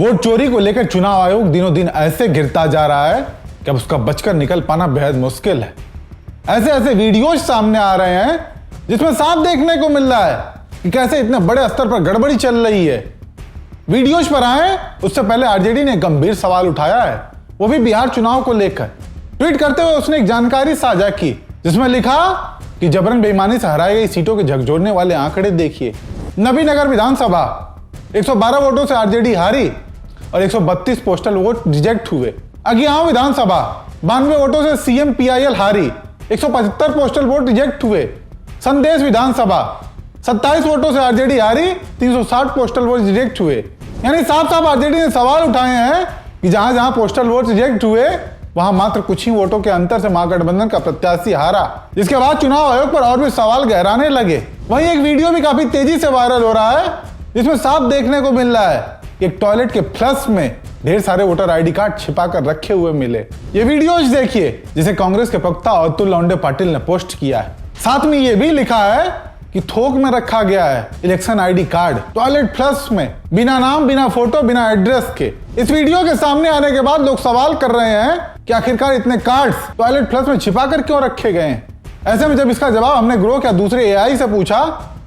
Vote चोरी को लेकर चुनाव आयोग दिनों दिन ऐसे गिरता जा रहा है कि अब उसका बचकर निकल पाना बेहद मुश्किल है। ऐसे ऐसे वीडियोज सामने आ रहे हैं जिसमें साफ देखने को मिल रहा है कि कैसे इतने बड़े स्तर पर गड़बड़ी चल रही है। वीडियोज पर आए उससे पहले आरजेडी ने गंभीर सवाल उठाया है, वो भी बिहार चुनाव को लेकर। ट्वीट करते हुए उसने एक जानकारी साझा की जिसमें लिखा कि जबरन बेईमानी से हराई गई सीटों के झकझोरने वाले आंकड़े देखिए। नबीनगर विधानसभा 112 वोटों से आरजेडी हारी और 132 पोस्टल वोट रिजेक्ट हुए। अगियाओं विधानसभा 92 वोटों से सीएम पीआईएल हारी, 175 पोस्टल वोट रिजेक्ट हुए। संदेश विधानसभा 27 वोटों से आरजेडी हारी, 360 पोस्टल वोट रिजेक्ट हुए। यानी साफ साफ आरजेडी ने सवाल उठाए हैं कि जहां जहां पोस्टल वोट रिजेक्ट हुए वहां मात्र कुछ ही वोटों के अंतर से महागठबंधन का प्रत्याशी हारा। जिसके बाद चुनाव आयोग पर और भी सवाल गहराने लगे। वहीं एक वीडियो भी काफी तेजी से वायरल हो रहा है जिसमें साफ देखने को मिल रहा है कि एक टॉयलेट के फ्लश में ढेर सारे वोटर आईडी कार्ड छिपा कर रखे हुए मिले। ये वीडियोज देखिए जिसे कांग्रेस के प्रवक्ता अतुल लौंडे पाटिल ने पोस्ट किया है। साथ में ये भी लिखा है कि थोक में रखा गया है election ID card toilet flush में, बिना नाम, बिना फोटो, बिना एड्रेस के। इस वीडियो के सामने आने के बाद लोग सवाल कर रहे हैं कि आखिरकार इतने कार्ड्स टॉयलेट फ्लश में छिपा कर क्यों रखे गए हैं। ऐसे में जब इसका जवाब हमने ग्रो या दूसरे एआई से पूछा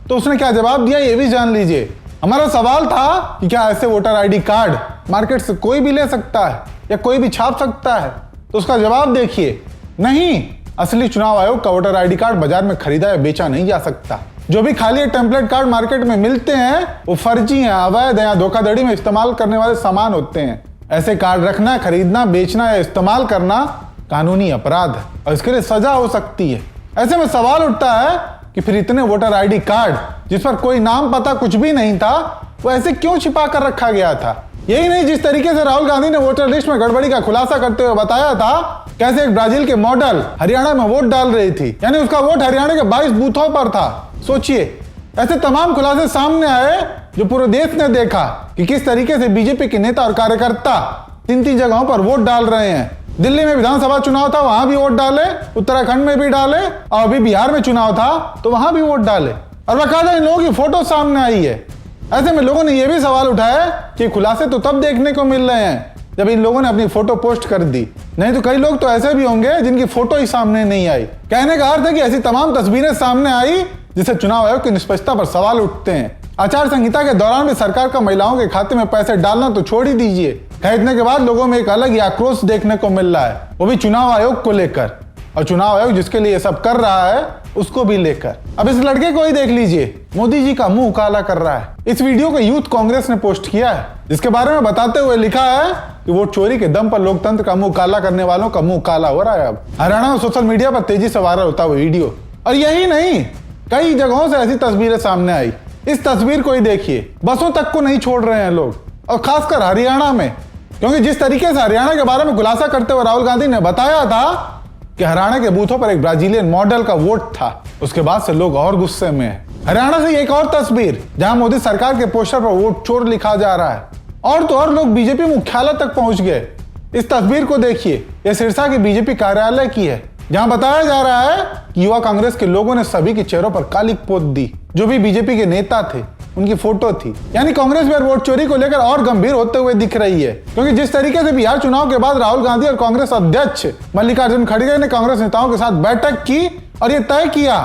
तो उसने क्या जवाब दिया ये भी जान लीजिए। हमारा सवाल था कि क्या ऐसे वोटर आईडी कार्ड मार्केट से कोई भी ले सकता है या कोई भी छाप सकता है, तो उसका जवाब देखिए, नहीं। असली चुनाव आयोग का वोटर आईडी कार्ड बाजार में खरीदा या बेचा नहीं जा सकता। जो भी खाली टेम्पलेट कार्ड मार्केट में मिलते हैं वो फर्जी हैं, अवैध हैं या धोखाधड़ी में इस्तेमाल करने वाले सामान होते हैं। ऐसे कार्ड रखना, खरीदना, बेचना या इस्तेमाल करना कानूनी अपराध है और इसके लिए सजा हो सकती है। ऐसे में सवाल उठता है कि फिर इतने वोटर आईडी कार्ड जिस पर कोई नाम पता कुछ भी नहीं था वो ऐसे क्यों छिपा कर रखा गया था। यही नहीं, जिस तरीके से राहुल गांधी ने वोटर लिस्ट में गड़बड़ी का खुलासा करते हुए बताया था कैसे एक ब्राजील के मॉडल हरियाणा में वोट डाल रही थी, यानी उसका वोट हरियाणा के 22 बूथों पर था। सोचिए, ऐसे तमाम खुलासे सामने आए जो पूरे देश ने देखा कि किस तरीके से बीजेपी के नेता और कार्यकर्ता 3-3 जगहों पर वोट डाल रहे हैं। दिल्ली में विधानसभा चुनाव था, वहां भी वोट डाले, उत्तराखंड में भी डाले और अभी बिहार में चुनाव था तो वहां भी वोट डाले और बाकायदा इन लोगों की फोटो सामने आई है। ऐसे में लोगों ने यह भी सवाल उठाया कि खुलासे तो तब देखने को मिल रहे हैं जब इन लोगों ने अपनी फोटो पोस्ट कर दी, नहीं तो कई लोग तो ऐसे भी होंगे जिनकी फोटो ही सामने नहीं आई। कहने का अर्थ है कि ऐसी तमाम तस्वीरें सामने आई जिससे चुनाव आयोग की निष्पक्षता पर सवाल उठते हैं। आचार संहिता के दौरान भी सरकार का महिलाओं के खाते में पैसे डालना तो छोड़ ही दीजिए, खरीदने के बाद लोगों में एक अलग ही आक्रोश देखने को मिल रहा है, वो भी चुनाव आयोग को लेकर, और चुनाव आयोग जिसके लिए सब कर रहा है उसको भी लेकर। अब इस लड़के को ही देख लीजिए, मोदी जी का मुंह काला कर रहा है। इस वीडियो को यूथ कांग्रेस ने पोस्ट किया है जिसके बारे में बताते हुए लिखा है कि वोट चोरी के दम पर लोकतंत्र का मुंह काला करने वालों का मुंह काला हो रहा है। अब हरियाणा में सोशल मीडिया पर तेजी से वायरल होता हुआ वीडियो, और यही नहीं कई जगहों से ऐसी तस्वीरें सामने आई। इस तस्वीर को ही देखिए, बसों तक को नहीं छोड़ रहे हैं लोग, और खासकर हरियाणा में, क्योंकि जिस तरीके से हरियाणा के बारे में खुलासा करते हुए राहुल गांधी ने बताया था कि हरियाणा के बूथों पर एक ब्राजीलियन मॉडल का वोट था, उसके बाद से लोग और गुस्से में हैं। हरियाणा से एक और तस्वीर जहां मोदी सरकार के पोस्टर पर वोट चोर लिखा जा रहा है, और तो और लोग बीजेपी मुख्यालय तक पहुंच गए। इस तस्वीर को देखिए, यह सिरसा के बीजेपी कार्यालय की है जहां बताया जा रहा है कि युवा कांग्रेस के लोगों ने सभी के चेहरों पर काली पोत दी। जो भी बीजेपी के नेता थे उनकी फोटो थी। यानी कांग्रेस भी वोट चोरी को लेकर और गंभीर होते हुए दिख रही है, क्योंकि जिस तरीके से बिहार चुनाव के बाद राहुल गांधी और कांग्रेस अध्यक्ष मल्लिकार्जुन खड़गे ने कांग्रेस नेताओं के साथ बैठक की और यह तय किया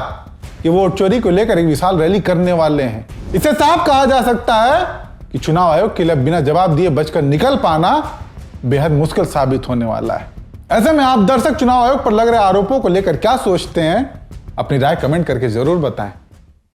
कि वोट चोरी को लेकर एक विशाल रैली करने वाले हैं। इससे साफ कहा जा सकता है कि चुनाव आयोग के लिए बिना जवाब दिए बचकर निकल पाना बेहद मुश्किल साबित होने वाला है। ऐसे में आप दर्शक चुनाव आयोग पर लग रहे आरोपों को लेकर क्या सोचते हैं, अपनी राय कमेंट करके जरूर बताएं।